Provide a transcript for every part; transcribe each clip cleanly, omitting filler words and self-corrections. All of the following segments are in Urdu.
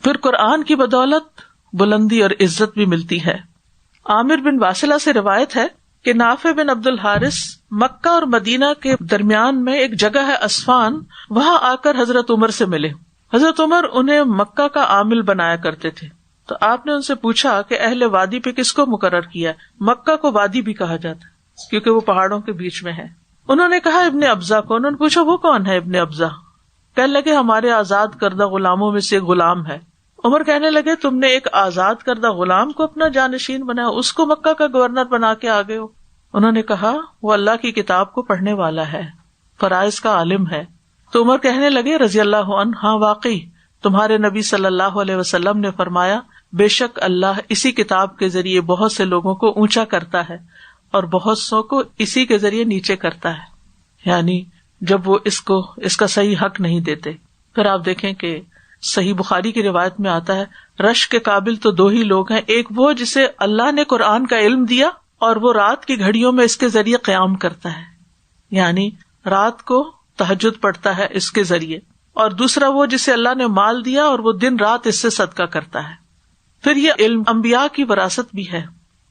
پھر قرآن کی بدولت بلندی اور عزت بھی ملتی ہے. عامر بن واصلہ سے روایت ہے کہ نافع بن عبد الحارث مکہ اور مدینہ کے درمیان میں ایک جگہ ہے اسفان، وہاں آ کر حضرت عمر سے ملے. حضرت عمر انہیں مکہ کا عامل بنایا کرتے تھے. تو آپ نے ان سے پوچھا کہ اہل وادی پہ کس کو مقرر کیا؟ مکہ کو وادی بھی کہا جاتا ہے کیونکہ وہ پہاڑوں کے بیچ میں ہے. انہوں نے کہا ابن ابزا کو. انہوں نے پوچھا وہ کون ہے ابن ابزا؟ کہنے لگے ہمارے آزاد کردہ غلاموں میں سے ایک غلام ہے. عمر کہنے لگے تم نے ایک آزاد کردہ غلام کو اپنا جانشین بنایا، اس کو مکہ کا گورنر بنا کے آ گئے ہو؟ انہوں نے کہا وہ اللہ کی کتاب کو پڑھنے والا ہے، فرائض کا عالم ہے. تو عمر کہنے لگے رضی اللہ عنہ ہاں واقعی تمہارے نبی صلی اللہ علیہ وسلم نے فرمایا بے شک اللہ اسی کتاب کے ذریعے بہت سے لوگوں کو اونچا کرتا ہے اور بہت سو کو اسی کے ذریعے نیچے کرتا ہے، یعنی جب وہ اس کا صحیح حق نہیں دیتے. پھر آپ دیکھیں کہ صحیح بخاری کی روایت میں آتا ہے رش کے قابل تو دو ہی لوگ ہیں، ایک وہ جسے اللہ نے قرآن کا علم دیا اور وہ رات کی گھڑیوں میں اس کے ذریعے قیام کرتا ہے، یعنی رات کو تہجد پڑھتا ہے اس کے ذریعے، اور دوسرا وہ جسے اللہ نے مال دیا اور وہ دن رات اس سے صدقہ کرتا ہے. پھر یہ علم انبیاء کی وراثت بھی ہے،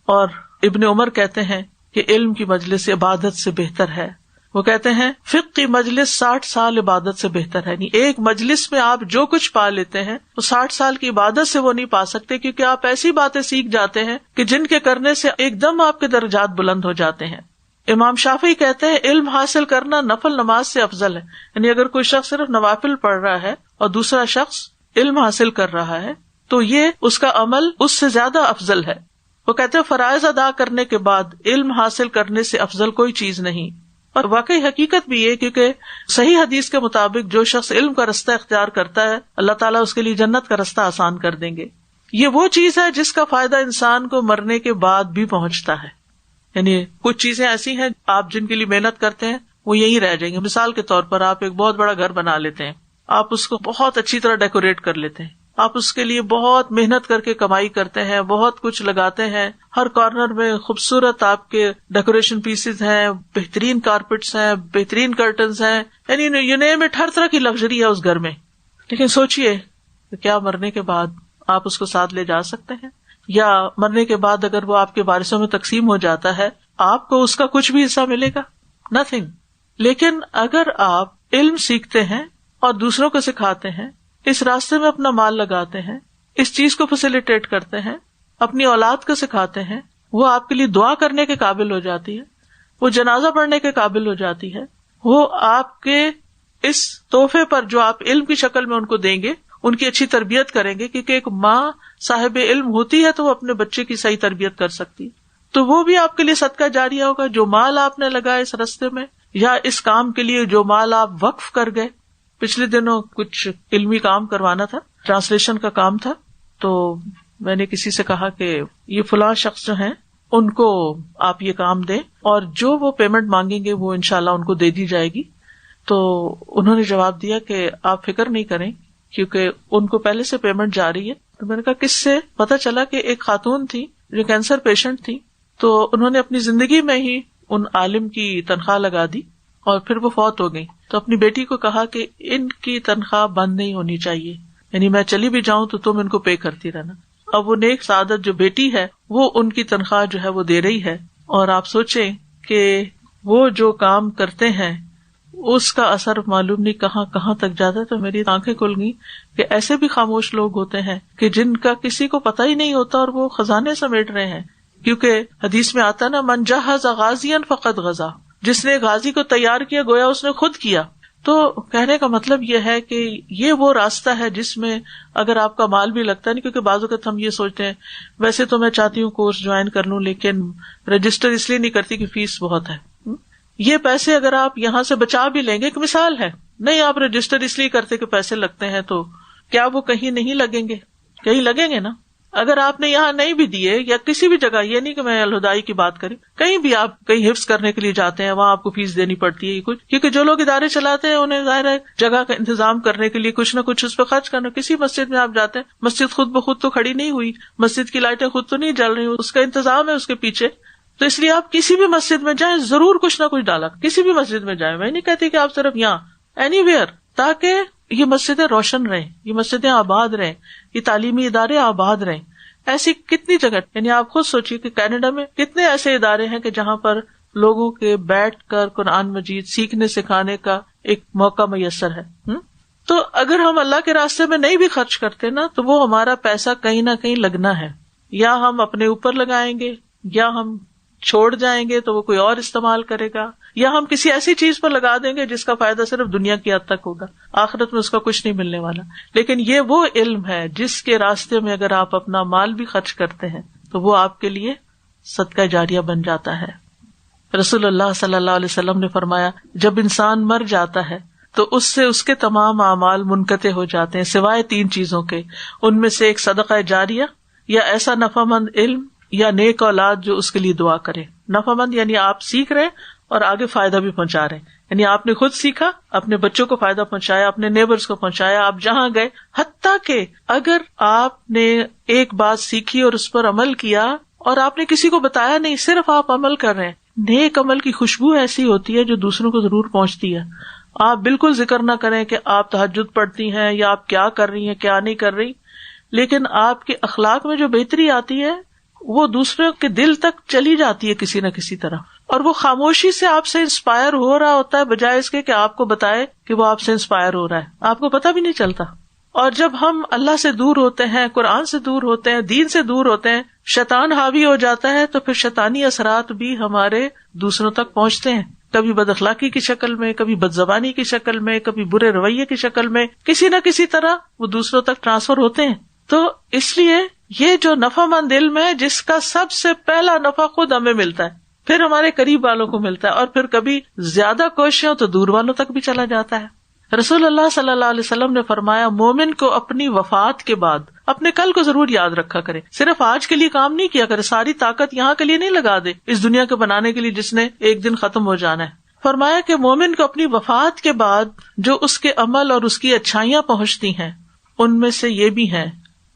اور ابن عمر کہتے ہیں کہ علم کی مجلس عبادت سے بہتر ہے. وہ کہتے ہیں فقہ کی مجلس 60 سال عبادت سے بہتر ہے. یعنی ایک مجلس میں آپ جو کچھ پا لیتے ہیں وہ 60 سال کی عبادت سے وہ نہیں پا سکتے، کیونکہ آپ ایسی باتیں سیکھ جاتے ہیں کہ جن کے کرنے سے ایک دم آپ کے درجات بلند ہو جاتے ہیں. امام شافعی کہتے ہیں علم حاصل کرنا نفل نماز سے افضل ہے. یعنی اگر کوئی شخص صرف نوافل پڑھ رہا ہے اور دوسرا شخص علم حاصل کر رہا ہے تو یہ اس کا عمل اس سے زیادہ افضل ہے. وہ کہتے ہیں فرائض ادا کرنے کے بعد علم حاصل کرنے سے افضل کوئی چیز نہیں. اور واقعی حقیقت بھی یہ کیونکہ صحیح حدیث کے مطابق جو شخص علم کا رستہ اختیار کرتا ہے اللہ تعالیٰ اس کے لیے جنت کا رستہ آسان کر دیں گے. یہ وہ چیز ہے جس کا فائدہ انسان کو مرنے کے بعد بھی پہنچتا ہے. یعنی کچھ چیزیں ایسی ہیں آپ جن کے لیے محنت کرتے ہیں وہ یہی رہ جائیں گے. مثال کے طور پر آپ ایک بہت بڑا گھر بنا لیتے ہیں، آپ اس کو بہت اچھی طرح ڈیکوریٹ کر لیتے ہیں، آپ اس کے لیے بہت محنت کر کے کمائی کرتے ہیں، بہت کچھ لگاتے ہیں، ہر کارنر میں خوبصورت آپ کے ڈیکوریشن پیسز ہیں، بہترین کارپیٹس ہیں، بہترین کرٹنز ہیں، یعنی یو نیم اٹ، ہر طرح کی لگژری ہے اس گھر میں. لیکن سوچئے کہ کیا مرنے کے بعد آپ اس کو ساتھ لے جا سکتے ہیں؟ یا مرنے کے بعد اگر وہ آپ کے وارثوں میں تقسیم ہو جاتا ہے آپ کو اس کا کچھ بھی حصہ ملے گا؟ نتھنگ. لیکن اگر آپ علم سیکھتے ہیں اور دوسروں کو سکھاتے ہیں، اس راستے میں اپنا مال لگاتے ہیں، اس چیز کو فیسیلیٹیٹ کرتے ہیں، اپنی اولاد کو سکھاتے ہیں، وہ آپ کے لیے دعا کرنے کے قابل ہو جاتی ہے، وہ جنازہ پڑھنے کے قابل ہو جاتی ہے، وہ آپ کے اس تحفے پر جو آپ علم کی شکل میں ان کو دیں گے ان کی اچھی تربیت کریں گے، کیونکہ ایک ماں صاحب علم ہوتی ہے تو وہ اپنے بچے کی صحیح تربیت کر سکتی ہے، تو وہ بھی آپ کے لیے صدقہ جاریہ ہوگا. جو مال آپ نے لگایا اس راستے میں یا اس کام کے لیے جو مال آپ وقف کر گئے. پچھلے دنوں کچھ علمی کام کروانا تھا، ٹرانسلیشن کا کام تھا، تو میں نے کسی سے کہا کہ یہ فلاں شخص جو ہیں ان کو آپ یہ کام دیں اور جو وہ پیمنٹ مانگیں گے وہ انشاءاللہ ان کو دے دی جائے گی. تو انہوں نے جواب دیا کہ آپ فکر نہیں کریں کیونکہ ان کو پہلے سے پیمنٹ جاری ہے. تو میں نے کہا کس سے؟ پتا چلا کہ ایک خاتون تھی جو کینسر پیشنٹ تھی، تو انہوں نے اپنی زندگی میں ہی ان عالم کی تنخواہ لگا دی اور پھر وہ فوت ہو گئی. تو اپنی بیٹی کو کہا کہ ان کی تنخواہ بند نہیں ہونی چاہیے، یعنی میں چلی بھی جاؤں تو تم ان کو پے کرتی رہنا. اب وہ نیک سعادت جو بیٹی ہے وہ ان کی تنخواہ جو ہے وہ دے رہی ہے. اور آپ سوچیں کہ وہ جو کام کرتے ہیں اس کا اثر معلوم نہیں کہاں کہاں تک جاتا ہے. تو میری آنکھیں کھل گئی کہ ایسے بھی خاموش لوگ ہوتے ہیں کہ جن کا کسی کو پتہ ہی نہیں ہوتا اور وہ خزانے سمیٹ رہے ہیں. کیونکہ حدیث میں آتا نا من جہز غازیا فقد غزا، جس نے غازی کو تیار کیا گویا اس نے خود کیا. تو کہنے کا مطلب یہ ہے کہ یہ وہ راستہ ہے جس میں اگر آپ کا مال بھی لگتا ہے نہیں، کیونکہ بعض اوقات ہم یہ سوچتے ہیں ویسے تو میں چاہتی ہوں کورس جوائن کر لوں لیکن رجسٹر اس لیے نہیں کرتی کہ فیس بہت ہے. یہ پیسے اگر آپ یہاں سے بچا بھی لیں گے، ایک مثال ہے، نہیں آپ رجسٹر اس لیے کرتے کہ پیسے لگتے ہیں، تو کیا وہ کہیں نہیں لگیں گے؟ کہیں لگیں گے نا. اگر آپ نے یہاں نہیں بھی دیے یا کسی بھی جگہ، یہ نہیں کہ میں الہدائی کی بات کری، کہیں بھی آپ کہیں حفظ کرنے کے لیے جاتے ہیں وہاں آپ کو فیس دینی پڑتی ہے کچھ، کیونکہ جو لوگ ادارے چلاتے ہیں انہیں ظاہر ہے جگہ کا انتظام کرنے کے لیے کچھ نہ کچھ اس پہ خرچ کرنا. کسی مسجد میں آپ جاتے ہیں، مسجد خود بخود تو کھڑی نہیں ہوئی، مسجد کی لائٹیں خود تو نہیں جل رہی، اس کا انتظام ہے اس کے پیچھے. تو اس لیے آپ کسی بھی مسجد میں جائیں ضرور کچھ نہ کچھ ڈالا، کسی بھی مسجد میں جائیں. میں نہیں کہتی کہ آپ صرف یہاں، اینی ویئر، تاکہ یہ مسجدیں روشن رہیں، یہ مسجدیں آباد رہیں، یہ تعلیمی ادارے آباد رہیں. ایسی کتنی جگہ، یعنی آپ خود سوچیے کہ کینیڈا میں کتنے ایسے ادارے ہیں کہ جہاں پر لوگوں کے بیٹھ کر قرآن مجید سیکھنے سکھانے کا ایک موقع میسر ہے. تو اگر ہم اللہ کے راستے میں نہیں بھی خرچ کرتے نا، تو وہ ہمارا پیسہ کہیں نہ کہیں لگنا ہے. یا ہم اپنے اوپر لگائیں گے، یا ہم چھوڑ جائیں گے تو وہ کوئی اور استعمال کرے گا، یا ہم کسی ایسی چیز پر لگا دیں گے جس کا فائدہ صرف دنیا کی حد تک ہوگا، آخرت میں اس کا کچھ نہیں ملنے والا. لیکن یہ وہ علم ہے جس کے راستے میں اگر آپ اپنا مال بھی خرچ کرتے ہیں تو وہ آپ کے لیے صدقہ جاریہ بن جاتا ہے. رسول اللہ صلی اللہ علیہ وسلم نے فرمایا، جب انسان مر جاتا ہے تو اس سے اس کے تمام اعمال منقطع ہو جاتے ہیں سوائے 3 چیزوں کے. ان میں سے ایک صدقہ جاریہ، یا ایسا نفع مند علم، یا نیک اولاد جو اس کے لیے دعا کرے. نفع مند یعنی آپ سیکھ رہے اور آگے فائدہ بھی پہنچا رہے ہیں، یعنی آپ نے خود سیکھا، اپنے بچوں کو فائدہ پہنچایا، اپنے نیبرز کو پہنچایا، آپ جہاں گئے. حتیٰ کہ اگر آپ نے ایک بات سیکھی اور اس پر عمل کیا اور آپ نے کسی کو بتایا نہیں، صرف آپ عمل کر رہے ہیں، نیک عمل کی خوشبو ایسی ہوتی ہے جو دوسروں کو ضرور پہنچتی ہے. آپ بالکل ذکر نہ کریں کہ آپ تہجد پڑھتی ہیں یا آپ کیا کر رہی ہیں کیا نہیں کر رہی، لیکن آپ کے اخلاق میں جو بہتری آتی ہے وہ دوسروں کے دل تک چلی جاتی ہے کسی نہ کسی طرح، اور وہ خاموشی سے آپ سے انسپائر ہو رہا ہوتا ہے بجائے اس کے کہ آپ کو بتائے کہ وہ آپ سے انسپائر ہو رہا ہے. آپ کو پتہ بھی نہیں چلتا. اور جب ہم اللہ سے دور ہوتے ہیں، قرآن سے دور ہوتے ہیں، دین سے دور ہوتے ہیں، شیطان حاوی ہو جاتا ہے، تو پھر شیطانی اثرات بھی ہمارے دوسروں تک پہنچتے ہیں، کبھی بد اخلاقی کی شکل میں، کبھی بد زبانی کی شکل میں، کبھی برے رویے کی شکل میں، کسی نہ کسی طرح وہ دوسروں تک ٹرانسفر ہوتے ہیں. تو اس لیے یہ جو نفع مند علم ہے جس کا سب سے پہلا نفع خود ہمیں ملتا ہے، پھر ہمارے قریب والوں کو ملتا ہے، اور پھر کبھی زیادہ کوشش ہو تو دور والوں تک بھی چلا جاتا ہے. رسول اللہ صلی اللہ علیہ وسلم نے فرمایا، مومن کو اپنی وفات کے بعد اپنے کل کو ضرور یاد رکھا کرے. صرف آج کے لیے کام نہیں کیا کرے، ساری طاقت یہاں کے لیے نہیں لگا دے اس دنیا کے بنانے کے لیے جس نے ایک دن ختم ہو جانا ہے. فرمایا کہ مومن کو اپنی وفات کے بعد جو اس کے عمل اور اس کی اچھائیاں پہنچتی ہیں ان میں سے یہ بھی ہیں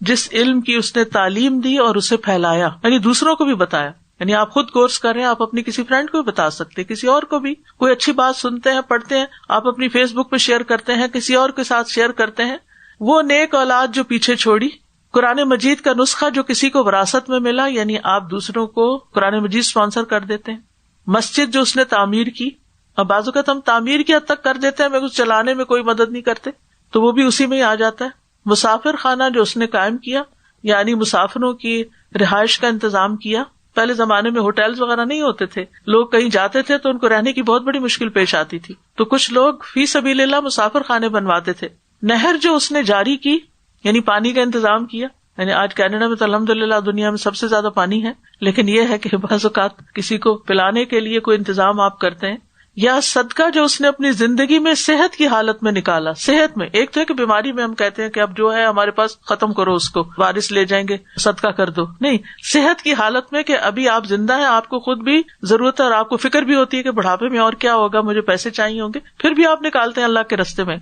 جس علم کی اس نے تعلیم دی اور اسے پھیلایا، یعنی دوسروں کو بھی بتایا. یعنی آپ خود کورس کر رہے ہیں، آپ اپنی کسی فرینڈ کو بھی بتا سکتے، کسی اور کو بھی. کوئی اچھی بات سنتے ہیں، پڑھتے ہیں، آپ اپنی فیس بک پہ شیئر کرتے ہیں، کسی اور کے ساتھ شیئر کرتے ہیں. وہ نیک اولاد جو پیچھے چھوڑی، قرآن مجید کا نسخہ جو کسی کو وراثت میں ملا، یعنی آپ دوسروں کو قرآن مجید اسپانسر کر دیتے ہیں. مسجد جو اس نے تعمیر کی، اور بعض اوقات ہم تعمیر کی حد تک کر دیتے ہیں، مگر چلانے میں کوئی مدد نہیں کرتے، تو وہ بھی اسی میں ہی آ جاتا ہے. مسافر خانہ جو اس نے قائم کیا، یعنی مسافروں کی رہائش کا انتظام کیا. پہلے زمانے میں ہوٹلز وغیرہ نہیں ہوتے تھے، لوگ کہیں جاتے تھے تو ان کو رہنے کی بہت بڑی مشکل پیش آتی تھی، تو کچھ لوگ فی سبیل اللہ مسافر خانے بنواتے تھے. نہر جو اس نے جاری کی، یعنی پانی کا انتظام کیا. یعنی آج کینیڈا میں تو الحمدللہ دنیا میں سب سے زیادہ پانی ہے، لیکن یہ ہے کہ بعض اوقات کسی کو پلانے کے لیے کوئی انتظام آپ کرتے ہیں. یا صدقہ جو اس نے اپنی زندگی میں صحت کی حالت میں نکالا. صحت میں ایک تو ہے کہ بیماری میں ہم کہتے ہیں کہ اب جو ہے ہمارے پاس ختم کرو، اس کو وارث لے جائیں گے، صدقہ کر دو. نہیں، صحت کی حالت میں کہ ابھی آپ زندہ ہیں، آپ کو خود بھی ضرورت ہے اور آپ کو فکر بھی ہوتی ہے کہ بڑھاپے میں اور کیا ہوگا، مجھے پیسے چاہیے ہوں گے، پھر بھی آپ نکالتے ہیں اللہ کے راستے میں.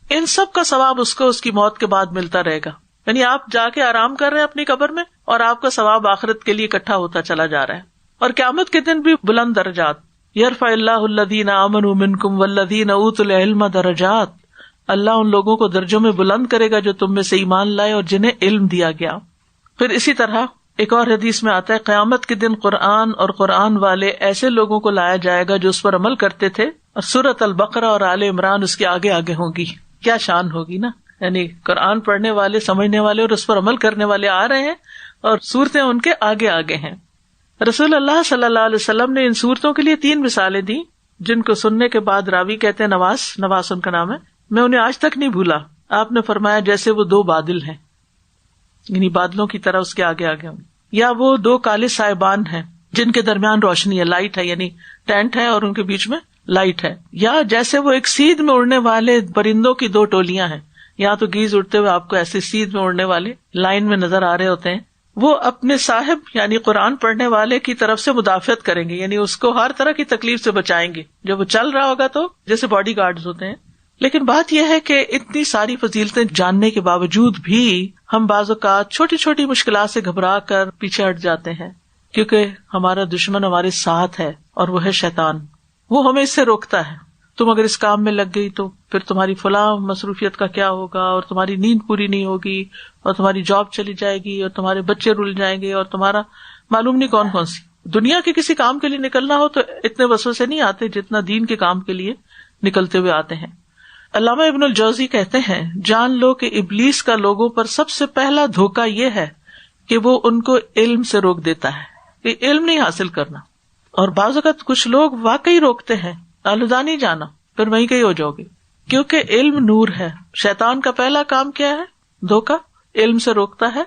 ان سب کا ثواب اس کو اس کی موت کے بعد ملتا رہے گا. یعنی آپ جا کے آرام کر رہے ہیں اپنی قبر میں، اور آپ کا ثواب آخرت کے لیے اکٹھا ہوتا چلا جا رہا ہے. اور قیامت کے دن بھی بلند درجات، یرفع اللہ الذین آمنوا منکم والذین اوتوا العلم درجات. اللہ ان لوگوں کو درجوں میں بلند کرے گا جو تم میں سے ایمان لائے اور جنہیں علم دیا گیا. پھر اسی طرح ایک اور حدیث میں آتا ہے، قیامت کے دن قرآن اور قرآن والے ایسے لوگوں کو لایا جائے گا جو اس پر عمل کرتے تھے، اور سورۃ البقرہ اور آل عمران اس کے آگے آگے ہوں گی. کیا شان ہوگی نا. یعنی قرآن پڑھنے والے، سمجھنے والے اور اس پر عمل کرنے والے آ رہے ہیں، اور صورتیں ان کے آگے آگے ہیں. رسول اللہ صلی اللہ علیہ وسلم نے ان صورتوں کے لیے 3 مثالیں دی جن کو سننے کے بعد راوی کہتے ہیں نواس ان کا نام ہے، میں انہیں آج تک نہیں بھولا. آپ نے فرمایا جیسے وہ 2 بادل ہیں، یعنی بادلوں کی طرح اس کے آگے آگے ہوں، یا وہ 2 کالے سائبان ہیں جن کے درمیان روشنی ہے، لائٹ ہے، یعنی ٹینٹ ہے اور ان کے بیچ میں لائٹ ہے. یا جیسے وہ ایک سیدھ میں اڑنے والے پرندوں کی 2 ٹولیاں ہیں. یہاں تو گیز اڑتے ہوئے آپ کو ایسے سیدھ میں اڑنے والے لائن میں نظر آ رہے ہوتے ہیں. وہ اپنے صاحب یعنی قرآن پڑھنے والے کی طرف سے مدافعت کریں گے، یعنی اس کو ہر طرح کی تکلیف سے بچائیں گے. جب وہ چل رہا ہوگا تو جیسے باڈی گارڈز ہوتے ہیں. لیکن بات یہ ہے کہ اتنی ساری فضیلتیں جاننے کے باوجود بھی ہم بعض اوقات چھوٹی چھوٹی مشکلات سے گھبرا کر پیچھے ہٹ جاتے ہیں، کیونکہ ہمارا دشمن ہمارے ساتھ ہے اور وہ ہے شیطان. وہ ہمیں اس سے روکتا ہے. تم اگر اس کام میں لگ گئی تو پھر تمہاری فلاں مصروفیت کا کیا ہوگا، اور تمہاری نیند پوری نہیں ہوگی، اور تمہاری جاب چلی جائے گی، اور تمہارے بچے رل جائیں گے، اور تمہارا معلوم نہیں کون کون سی دنیا کے کسی کام کے لیے نکلنا ہو تو اتنے وسوسے نہیں آتے جتنا دین کے کام کے لیے نکلتے ہوئے آتے ہیں۔ علامہ ابن الجوزی کہتے ہیں، جان لو کہ ابلیس کا لوگوں پر سب سے پہلا دھوکہ یہ ہے کہ وہ ان کو علم سے روک دیتا ہے، کہ علم نہیں حاصل کرنا۔ اور بعض اوقات کچھ لوگ واقعی روکتے ہیں، آلودہ نہیں جانا، پھر وہیں کہیں ہو جاؤ گے، کیونکہ علم نور ہے۔ شیطان کا پہلا کام کیا ہے؟ دھوکہ، علم سے روکتا ہے،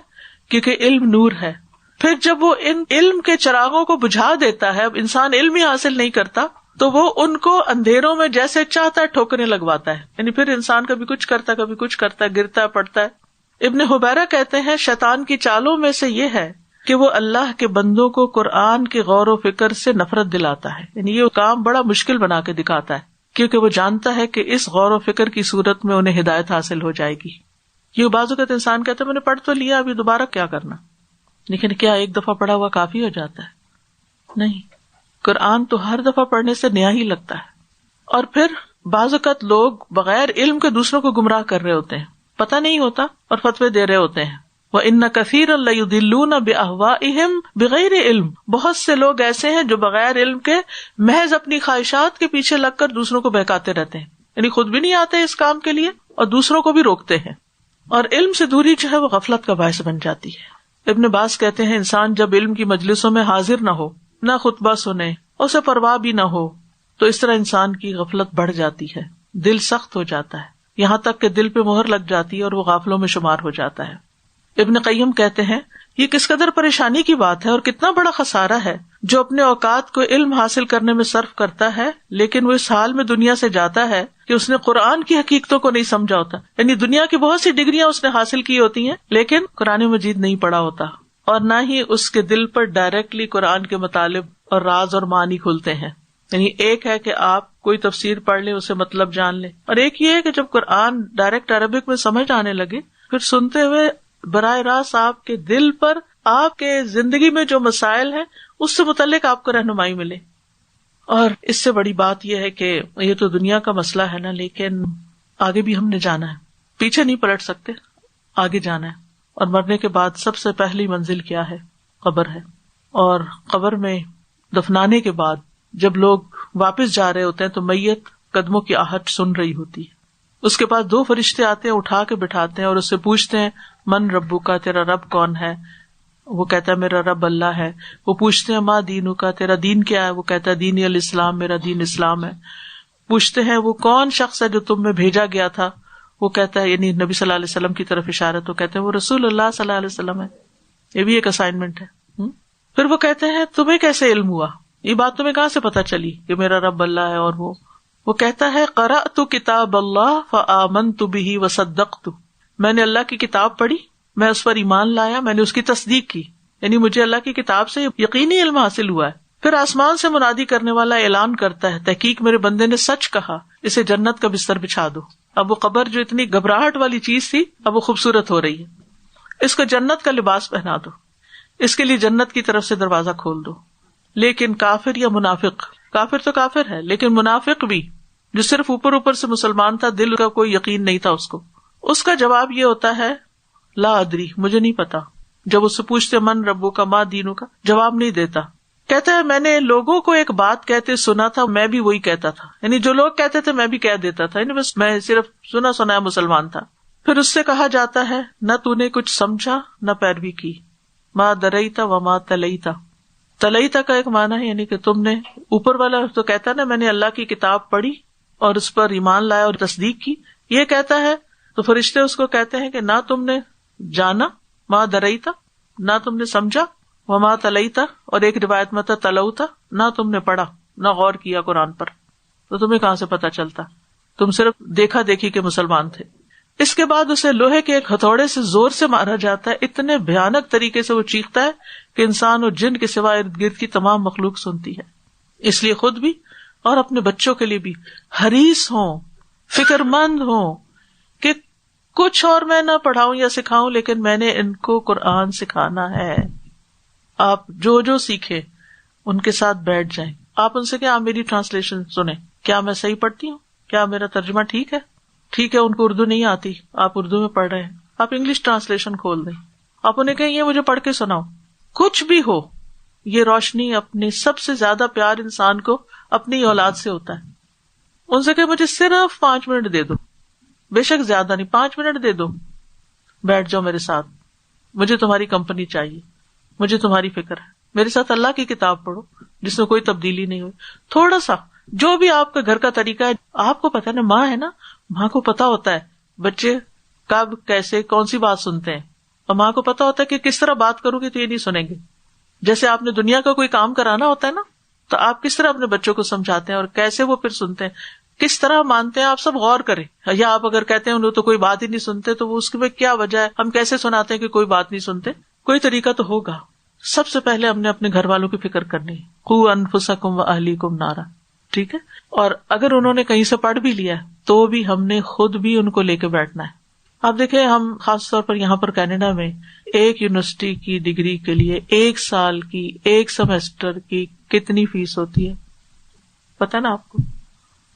کیونکہ علم نور ہے۔ پھر جب وہ ان علم کے چراغوں کو بجھا دیتا ہے، اب انسان علم ہی حاصل نہیں کرتا تو وہ ان کو اندھیروں میں جیسے چاہتا ہے ٹھوکریں لگواتا ہے، یعنی پھر انسان کبھی کچھ کرتا ہے، کبھی کچھ کرتا ہے، گرتا ہے، پڑتا ہے۔ ابن حبیرہ کہتے ہیں، شیطان کی چالوں میں سے یہ ہے کہ وہ اللہ کے بندوں کو قرآن کے غور و فکر سے نفرت دلاتا ہے، یعنی یہ کام بڑا مشکل بنا کے دکھاتا ہے، کیونکہ وہ جانتا ہے کہ اس غور و فکر کی صورت میں انہیں ہدایت حاصل ہو جائے گی۔ یہ بعض اوقات انسان کہتا ہے میں نے پڑھ تو لیا، ابھی دوبارہ کیا کرنا، لیکن کیا ایک دفعہ پڑھا ہوا کافی ہو جاتا ہے؟ نہیں، قرآن تو ہر دفعہ پڑھنے سے نیا ہی لگتا ہے۔ اور پھر بعض اوقات لوگ بغیر علم کے دوسروں کو گمراہ کر رہے ہوتے ہیں، پتہ نہیں ہوتا اور فتوے دے رہے ہوتے ہیں۔ وَإِنَّ كَثِيرًا لَيُضِلُّونَ بِأَهْوَائِهِمْ بِغَيْرِ علم، بہت سے لوگ ایسے ہیں جو بغیر علم کے محض اپنی خواہشات کے پیچھے لگ کر دوسروں کو بہکاتے رہتے ہیں، یعنی خود بھی نہیں آتے اس کام کے لیے اور دوسروں کو بھی روکتے ہیں۔ اور علم سے دوری جو ہے وہ غفلت کا باعث بن جاتی ہے۔ ابن باز کہتے ہیں، انسان جب علم کی مجلسوں میں حاضر نہ ہو، نہ خطبہ سنے، اسے پرواہ بھی نہ ہو، تو اس طرح انسان کی غفلت بڑھ جاتی ہے، دل سخت ہو جاتا ہے، یہاں تک کہ دل پہ مہر لگ جاتی ہے اور وہ غافلوں میں شمار ہو جاتا ہے۔ ابن قیم کہتے ہیں، یہ کس قدر پریشانی کی بات ہے اور کتنا بڑا خسارہ ہے جو اپنے اوقات کو علم حاصل کرنے میں صرف کرتا ہے، لیکن وہ اس حال میں دنیا سے جاتا ہے کہ اس نے قرآن کی حقیقتوں کو نہیں سمجھا ہوتا، یعنی دنیا کی بہت سی ڈگریاں اس نے حاصل کی ہوتی ہیں لیکن قرآن مجید نہیں پڑھا ہوتا، اور نہ ہی اس کے دل پر ڈائریکٹلی قرآن کے مطالب اور راز اور معنی کھلتے ہیں۔ یعنی ایک ہے کہ آپ کوئی تفسیر پڑھ لیں، اسے مطلب جان لیں، اور ایک یہ ہے کہ جب قرآن ڈائریکٹ عربک میں سمجھ آنے لگے، پھر سنتے ہوئے براہ راست آپ کے دل پر، آپ کے زندگی میں جو مسائل ہیں اس سے متعلق آپ کو رہنمائی ملے۔ اور اس سے بڑی بات یہ ہے کہ یہ تو دنیا کا مسئلہ ہے نا، لیکن آگے بھی ہم نے جانا ہے، پیچھے نہیں پلٹ سکتے، آگے جانا ہے۔ اور مرنے کے بعد سب سے پہلی منزل کیا ہے؟ قبر ہے۔ اور قبر میں دفنانے کے بعد جب لوگ واپس جا رہے ہوتے ہیں تو میت قدموں کی آہٹ سن رہی ہوتی ہے، اس کے پاس 2 فرشتے آتے ہیں، اٹھا کے بٹھاتے ہیں اور اس سے پوچھتے ہیں من ربو کا، تیرا رب کون ہے؟ وہ کہتا ہے میرا رب اللہ ہے۔ وہ پوچھتے ہیں ما دینو کا، تیرا دین کیا ہے؟ وہ کہتا ہے دین الاسلام، میرا دین اسلام ہے۔ پوچھتے ہیں وہ کون شخص ہے جو تم میں بھیجا گیا تھا؟ وہ کہتا ہے، یعنی نبی صلی اللہ علیہ وسلم کی طرف اشارت، وہ کہتے ہیں وہ رسول اللہ صلی اللہ علیہ وسلم ہے۔ یہ بھی ایک اسائنمنٹ ہے۔ پھر وہ کہتے ہیں تمہیں کیسے علم ہوا؟ یہ بات تمہیں کہاں سے پتا چلی کہ میرا رب اللہ ہے؟ اور وہ کہتا ہے قرأت کتاب اللہ فآمنت بہ وصدقت، میں نے اللہ کی کتاب پڑھی، میں اس پر ایمان لایا، میں نے اس کی تصدیق کی، یعنی مجھے اللہ کی کتاب سے یقینی علم حاصل ہوا ہے۔ پھر آسمان سے منادی کرنے والا اعلان کرتا ہے تحقیق میرے بندے نے سچ کہا، اسے جنت کا بستر بچھا دو۔ اب وہ قبر جو اتنی گھبراہٹ والی چیز تھی اب وہ خوبصورت ہو رہی ہے، اس کو جنت کا لباس پہنا دو، اس کے لیے جنت کی طرف سے دروازہ کھول دو۔ لیکن کافر یا منافق، کافر تو کافر ہے لیکن منافق بھی جو صرف اوپر اوپر سے مسلمان تھا، دل کا کوئی یقین نہیں تھا اس کا جواب یہ ہوتا ہے لا ادری، مجھے نہیں پتا۔ جب اس سے پوچھتے من ربو کا ما دینو کا، جواب نہیں دیتا، کہتا ہے میں نے لوگوں کو ایک بات کہتے سنا تھا، میں بھی وہی کہتا تھا، یعنی جو لوگ کہتے تھے میں بھی کہہ دیتا تھا، یعنی بس میں صرف سنا سنایا مسلمان تھا۔ پھر اس سے کہا جاتا ہے نہ تو نے کچھ سمجھا نہ پیروی کی، ما دریتا وما تلیتا۔ تلیتا کا ایک معنی ہے یعنی کہ تم نے، اوپر والا تو کہتا ہے نا میں نے اللہ کی کتاب پڑھی اور اس پر ایمان لایا اور تصدیق کی، یہ کہتا ہے تو فرشتے اس کو کہتے ہیں کہ نہ تم نے جانا، ما دریتا، نہ تم نے سمجھا، وما تلیتا، اور ایک روایت میں تلوتا، نہ تم نے پڑھا، نہ غور کیا قرآن پر، تو تمہیں کہاں سے پتا چلتا؟ تم صرف دیکھا دیکھی کے مسلمان تھے۔ اس کے بعد اسے لوہے کے ایک ہتھوڑے سے زور سے مارا جاتا ہے، اتنے بھیانک طریقے سے وہ چیختا ہے کہ انسان اور جن کے سوا ارد گرد کی تمام مخلوق سنتی ہے۔ اس لیے خود بھی اور اپنے بچوں کے لیے بھی حریص ہوں، فکر مند ہوں کہ کچھ اور میں نہ پڑھاؤں یا سکھاؤں، لیکن میں نے ان کو قرآن سکھانا ہے۔ آپ جو سیکھیں ان کے ساتھ بیٹھ جائیں، آپ ان سے کہ آپ میری ٹرانسلیشن سنیں، کیا میں صحیح پڑھتی ہوں؟ کیا میرا ترجمہ ٹھیک ہے؟ ٹھیک ہے، ان کو اردو نہیں آتی، آپ اردو میں پڑھ رہے ہیں، آپ انگلش ٹرانسلیشن کھول دیں، آپ انہیں کہیں یہ مجھے پڑھ کے سناؤ. کچھ بھی ہو، یہ روشنی اپنی سب سے زیادہ پیار انسان کو اپنی اولاد سے ہوتا ہے. ان سے کہ مجھے صرف 5 منٹ دے دو، بے شک زیادہ نہیں، 5 منٹ دے دو، بیٹھ جاؤ میرے ساتھ، مجھے تمہاری کمپنی چاہیے، مجھے تمہاری فکر ہے، میرے ساتھ اللہ کی کتاب پڑھو جس میں کوئی تبدیلی نہیں ہوئی. تھوڑا سا جو بھی آپ کا گھر کا طریقہ ہے، آپ کو پتا ہے نا، ماں ہے نا، ماں کو پتا ہوتا ہے بچے کب کیسے کون سی بات سنتے ہیں، اور ماں کو پتا ہوتا ہے کہ کس طرح بات کروں گی تو یہ نہیں سنیں گے. جیسے آپ نے دنیا کا کوئی کام کرانا ہوتا ہے نا، تو آپ کس طرح اپنے بچوں کو سمجھاتے ہیں اور کیسے وہ پھر سنتے ہیں، کس طرح مانتے ہیں، آپ سب غور کریں. یا آپ اگر کہتے ہیں انہوں تو کوئی بات ہی نہیں سنتے، تو وہ اس میں کیا وجہ ہے، ہم کیسے سناتے ہیں کہ کوئی بات نہیں سنتے؟ کوئی طریقہ تو ہوگا. سب سے پہلے ہم نے اپنے گھر والوں کی فکر کرنی ہے. قوا انفسکم واہلیکم نارا، ٹھیک ہے. اور اگر انہوں نے کہیں سے پڑھ بھی لیا تو بھی ہم نے خود بھی ان کو لے کے بیٹھنا ہے. آپ دیکھیں، ہم خاص طور پر یہاں پر کینیڈا میں ایک یونیورسٹی کی ڈگری کے لیے 1 سال کی 1 سیمسٹر کی کتنی فیس ہوتی ہے پتہ نا آپ کو.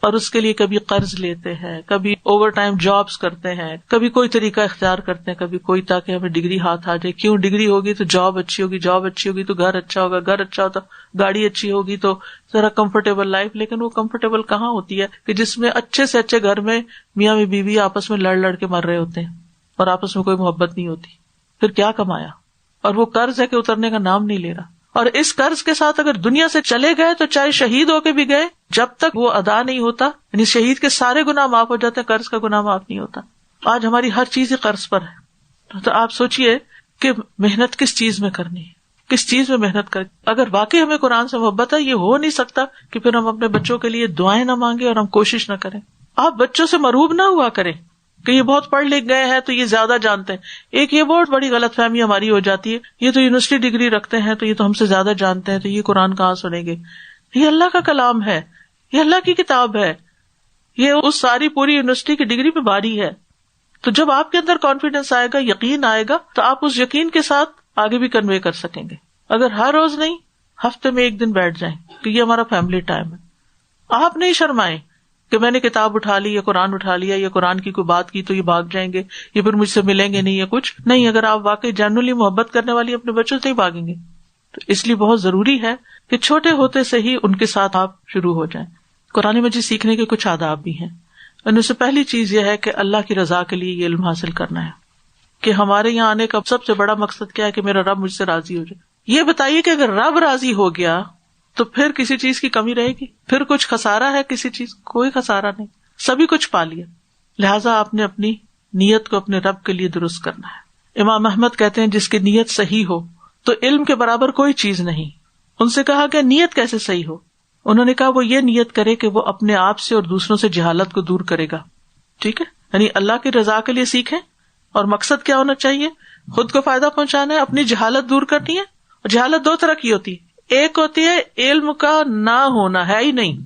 اور اس کے لیے کبھی قرض لیتے ہیں، کبھی اوور ٹائم جابس کرتے ہیں، کبھی کوئی طریقہ اختیار کرتے ہیں، کبھی کوئی، تاکہ ہمیں ڈگری ہاتھ آ جائے. کیوں؟ ڈگری ہوگی تو جاب اچھی ہوگی، جاب اچھی ہوگی تو گھر اچھا ہوگا، گھر اچھا ہوتا گاڑی اچھی ہوگی تو ذرا کمفرٹیبل لائف. لیکن وہ کمفرٹیبل کہاں ہوتی ہے کہ جس میں اچھے سے اچھے گھر میں میاں بیوی آپس میں لڑ کے مر رہے ہوتے ہیں اور آپس میں کوئی محبت نہیں ہوتی. پھر کیا کمایا؟ اور وہ قرض ہے کہ اترنے کا نام نہیں لے رہا. اور اس قرض کے ساتھ اگر دنیا سے چلے گئے تو چاہے شہید ہو کے بھی گئے، جب تک وہ ادا نہیں ہوتا، یعنی شہید کے سارے گناہ معاف ہو جاتے ہیں، قرض کا گناہ معاف نہیں ہوتا. آج ہماری ہر چیز ہی قرض پر ہے. تو آپ سوچئے کہ محنت کس چیز میں کرنی ہے، کس چیز میں محنت کریں. اگر واقعی ہمیں قرآن سے محبت ہے، یہ ہو نہیں سکتا کہ پھر ہم اپنے بچوں کے لیے دعائیں نہ مانگے اور ہم کوشش نہ کریں. آپ بچوں سے مرعوب نہ ہوا کریں کہ یہ بہت پڑھ لکھ گئے ہیں تو یہ زیادہ جانتے ہیں. ایک یہ بہت بڑی غلط فہمی ہماری ہو جاتی ہے، یہ تو یونیورسٹی ڈگری رکھتے ہیں تو یہ تو ہم سے زیادہ جانتے ہیں، تو یہ قرآن کہاں سنیں گے. یہ اللہ کا کلام ہے، یہ اللہ کی کتاب ہے، یہ اس ساری پوری یونیورسٹی کی ڈگری پہ بھاری ہے. تو جب آپ کے اندر کانفیڈینس آئے گا، یقین آئے گا، تو آپ اس یقین کے ساتھ آگے بھی کنوے کر سکیں گے. اگر ہر روز نہیں، ہفتے میں 1 دن بیٹھ جائیں کہ یہ ہمارا فیملی ٹائم ہے. آپ نہیں شرمائیں کہ میں نے کتاب اٹھا لی یا قرآن اٹھا لیا یا قرآن کی کوئی بات کی تو یہ بھاگ جائیں گے، یہ پھر مجھ سے ملیں گے نہیں یا کچھ نہیں. اگر آپ واقعی جنرلی محبت کرنے والی اپنے بچوں سے ہی بھاگیں گے. تو اس لیے بہت ضروری ہے کہ چھوٹے ہوتے سے ہی ان کے ساتھ آپ شروع ہو جائیں. قرآن مجید سیکھنے کے کچھ آداب بھی ہیں. ان میں سے پہلی چیز یہ ہے کہ اللہ کی رضا کے لیے یہ علم حاصل کرنا ہے. کہ ہمارے یہاں آنے کا سب سے بڑا مقصد کیا ہے؟ کہ میرا رب مجھ سے راضی ہو جائے. یہ بتائیے کہ اگر رب راضی ہو گیا تو پھر کسی چیز کی کمی رہے گی؟ پھر کچھ خسارہ ہے کسی چیز؟ کوئی خسارہ نہیں، سبھی کچھ پا لیا. لہٰذا آپ نے اپنی نیت کو اپنے رب کے لیے درست کرنا ہے. امام احمد کہتے ہیں جس کی نیت صحیح ہو تو علم کے برابر کوئی چیز نہیں. ان سے کہا کہ نیت کیسے صحیح ہو؟ انہوں نے کہا وہ یہ نیت کرے کہ وہ اپنے آپ سے اور دوسروں سے جہالت کو دور کرے گا. ٹھیک ہے، یعنی اللہ کی رضا کے لیے سیکھیں. اور مقصد کیا ہونا چاہیے؟ خود کو فائدہ پہنچانا ہے، اپنی جہالت دور کرنی ہے. اور جہالت 2 طرح کی ہوتی ہے، ایک ہوتی ہے علم کا نہ ہونا، ہے ہی نہیں،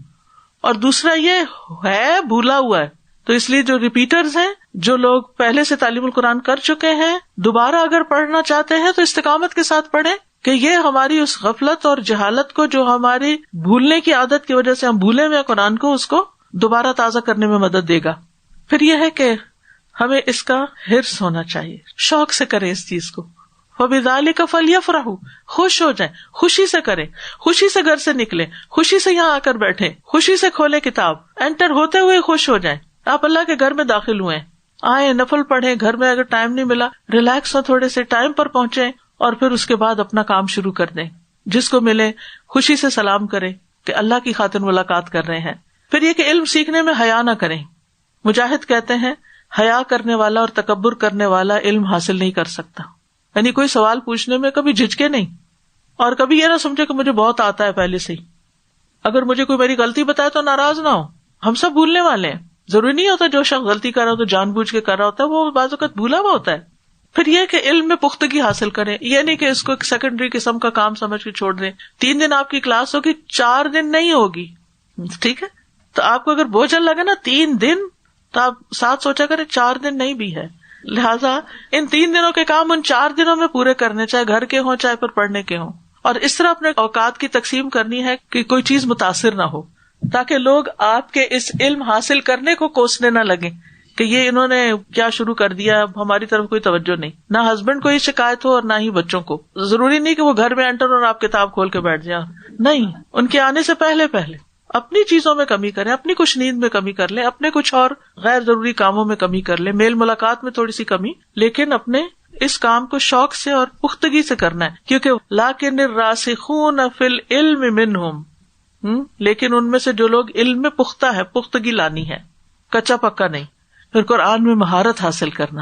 اور دوسرا یہ ہے بھولا ہوا ہے. تو اس لیے جو ریپیٹرز ہیں، جو لوگ پہلے سے تعلیم القرآن کر چکے ہیں، دوبارہ اگر پڑھنا چاہتے ہیں تو استقامت کے ساتھ پڑھیں کہ یہ ہماری اس غفلت اور جہالت کو، جو ہماری بھولنے کی عادت کی وجہ سے ہم بھولے ہوئے قرآن کو، اس کو دوبارہ تازہ کرنے میں مدد دے گا. پھر یہ ہے کہ ہمیں اس کا حرص ہونا چاہیے، شوق سے کریں اس چیز کو. وَبِذَلِكَ فَلْيَفْرَحُوا، خوش ہو جائیں، خوشی سے کریں، خوشی سے گھر سے نکلیں، خوشی سے یہاں آ کر بیٹھیں، خوشی سے کھولیں کتاب، انٹر ہوتے ہوئے خوش ہو جائیں. آپ اللہ کے گھر میں داخل ہوئے، آئیں نفل پڑھیں، گھر میں اگر ٹائم نہیں ملا ریلیکس ہو، تھوڑے سے ٹائم پر پہنچیں اور پھر اس کے بعد اپنا کام شروع کر دیں. جس کو ملے خوشی سے سلام کریں کہ اللہ کی خاطر ملاقات کر رہے ہیں. پھر یہ کہ علم سیکھنے میں حیا نہ کریں. مجاہد کہتے ہیں حیا کرنے والا اور تکبر کرنے والا علم حاصل نہیں کر سکتا. یعنی کوئی سوال پوچھنے میں کبھی جھجکے نہیں، اور کبھی یہ نہ سمجھے کہ مجھے بہت آتا ہے پہلے سے ہی. اگر مجھے کوئی میری غلطی بتائے تو ناراض نہ ہو، ہم سب بھولنے والے ہیں. ضروری نہیں ہوتا جو شخص غلطی کر رہا ہو تو جان بوجھ کے کر رہا ہوتا ہے، وہ بعض اوقات بھولا ہوا ہوتا ہے. پھر یہ کہ علم میں پختگی حاصل کریں. یہ نہیں کہ اس کو ایک سیکنڈری قسم کا کام سمجھ کے چھوڑ دیں. 3 دن آپ کی کلاس ہوگی، 4 دن نہیں ہوگی. ٹھیک ہے، تو آپ کو اگر بوجھل لگے نا 3 دن، تو آپ ساتھ سوچا کریں 4 دن نہیں بھی ہے. لہٰذا ان 3 دنوں کے کام ان 4 دنوں میں پورے کرنے، چاہے گھر کے ہوں چاہے پھر پڑھنے کے ہوں. اور اس طرح اپنے اوقات کی تقسیم کرنی ہے کہ کوئی چیز متاثر نہ ہو. تاکہ لوگ آپ کے اس علم حاصل کرنے کو کوسنے نہ لگیں کہ یہ انہوں نے کیا شروع کر دیا، اب ہماری طرف کوئی توجہ نہیں. نہ ہسبینڈ کو یہ شکایت ہو اور نہ ہی بچوں کو. ضروری نہیں کہ وہ گھر میں انٹر اور آپ کتاب کھول کے بیٹھ جائیں، نہیں، ان کے آنے سے پہلے اپنی چیزوں میں کمی کریں، اپنی کچھ نیند میں کمی کر لیں، اپنے کچھ اور غیر ضروری کاموں میں کمی کر لیں، میل ملاقات میں تھوڑی سی کمی، لیکن اپنے اس کام کو شوق سے اور پختگی سے کرنا ہے. کیونکہ لَٰكِنِ الرَّاسِخُونَ فِي الْعِلْمِ مِنْهُمْ، لیکن ان میں سے جو لوگ علم میں پختہ ہے، پختگی لانی ہے، کچا پکا نہیں. پھر قرآن میں مہارت حاصل کرنا.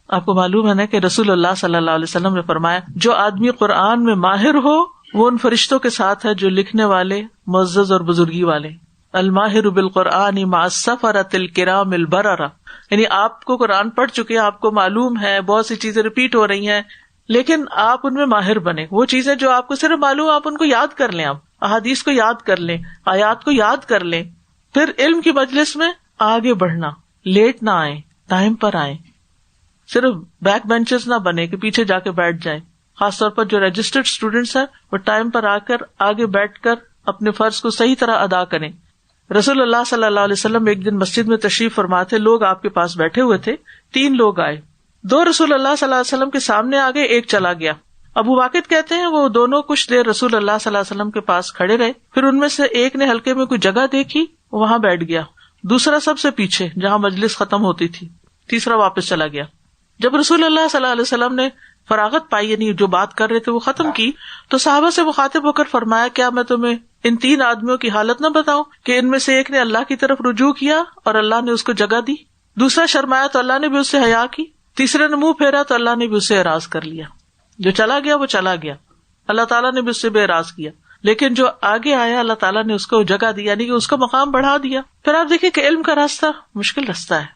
آپ کو معلوم ہے نا کہ رسول اللہ صلی اللہ علیہ وسلم نے فرمایا جو آدمی قرآن میں ماہر ہو وہ ان فرشتوں کے ساتھ ہے جو لکھنے والے، معزز اور بزرگی والے. الماہر بالقرآن مع السفرۃ الکرام البررہ، یعنی آپ کو قرآن پڑھ چکے، آپ کو معلوم ہے، بہت سی چیزیں ریپیٹ ہو رہی ہیں، لیکن آپ ان میں ماہر بنے. وہ چیزیں جو آپ کو صرف معلوم، آپ ان کو یاد کر لیں، آپ احادیث کو یاد کر لیں، آیات کو یاد کر لیں. پھر علم کی مجلس میں آگے بڑھنا، لیٹ نہ آئیں، ٹائم پر آئیں، صرف بیک بینچز نہ بنے کہ پیچھے جا کے بیٹھ جائیں. خاص طور پر جو رجسٹرڈ اسٹوڈینٹس ہیں وہ ٹائم پر آ کر آگے بیٹھ کر اپنے فرض کو صحیح طرح ادا کریں. رسول اللہ صلی اللہ علیہ وسلم ایک دن مسجد میں تشریف فرما تھے، لوگ آپ کے پاس بیٹھے ہوئے تھے. 3 لوگ آئے، 2 رسول اللہ صلی اللہ علیہ وسلم کے سامنے آ گئے، ایک چلا گیا. ابو واقد کہتے ہیں وہ دونوں کچھ دیر رسول اللہ صلی اللہ علیہ وسلم کے پاس کھڑے رہے. پھر ان میں سے ایک نے ہلکے میں کوئی جگہ دیکھی، وہاں بیٹھ گیا. دوسرا سب سے پیچھے جہاں مجلس ختم ہوتی تھی. تیسرا واپس چلا گیا. جب رسول اللہ صلی اللہ علیہ وسلم نے فراغت پائی، یعنی جو بات کر رہے تھے وہ ختم کی، تو صحابہ سے مخاطب ہو کر فرمایا کیا میں تمہیں ان 3 آدمیوں کی حالت نہ بتاؤں کہ ان میں سے ایک نے اللہ کی طرف رجوع کیا اور اللہ نے اس کو جگہ دی، دوسرا شرمایا تو اللہ نے بھی اس سے حیا کی، تیسرے نے منہ پھیرا تو اللہ نے بھی اس سے اعراض کر لیا. جو چلا گیا وہ چلا گیا، اللہ تعالیٰ نے بھی اس سے بے اعراض کیا، لیکن جو آگے آیا اللہ تعالیٰ نے اس کو جگہ دی، یعنی کہ اس کا مقام بڑھا دیا. پھر آپ دیکھیں کہ علم کا راستہ مشکل راستہ ہے،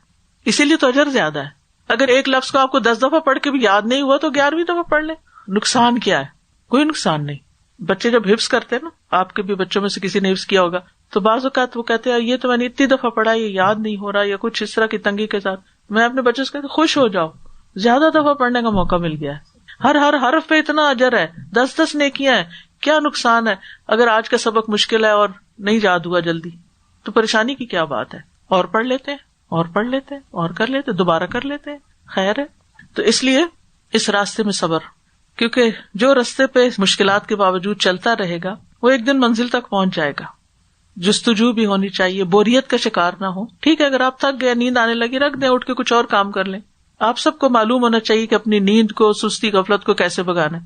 اسی لیے تو اجر زیادہ ہے. اگر ایک لفظ کو آپ کو 10 دفعہ پڑھ کے بھی یاد نہیں ہوا تو 11ویں دفعہ پڑھ لیں. نقصان کیا ہے؟ کوئی نقصان نہیں. بچے جب حفظ کرتے ہیں نا، آپ کے بھی بچوں میں سے کسی نے حفظ کیا ہوگا، تو بعض اوقات وہ کہتے ہیں یہ تو میں نے اتنی دفعہ پڑھا، یہ یاد نہیں ہو رہا، یا کچھ اس طرح کی تنگی کے ساتھ. میں اپنے بچوں سے کہتے ہیں خوش ہو جاؤ، زیادہ دفعہ پڑھنے کا موقع مل گیا ہے، ہر حرف پہ اتنا اجر ہے، 10 نیکیاں ہیں. کیا نقصان ہے اگر آج کا سبق مشکل ہے اور نہیں یاد ہوا جلدی؟ تو پریشانی کی کیا بات ہے؟ اور پڑھ لیتے ہیں، اور پڑھ لیتے ہیں، اور کر لیتے، دوبارہ کر لیتے ہیں، خیر ہے. تو اس لیے اس راستے میں صبر، کیونکہ جو راستے پہ مشکلات کے باوجود چلتا رہے گا وہ ایک دن منزل تک پہنچ جائے گا. جستجو بھی ہونی چاہیے، بوریت کا شکار نہ ہو. ٹھیک ہے اگر آپ تھک گئے، نیند آنے لگی، رکھ دیں، اٹھ کے کچھ اور کام کر لیں. آپ سب کو معلوم ہونا چاہیے کہ اپنی نیند کو، سستی، غفلت کو کیسے بھگانا ہے.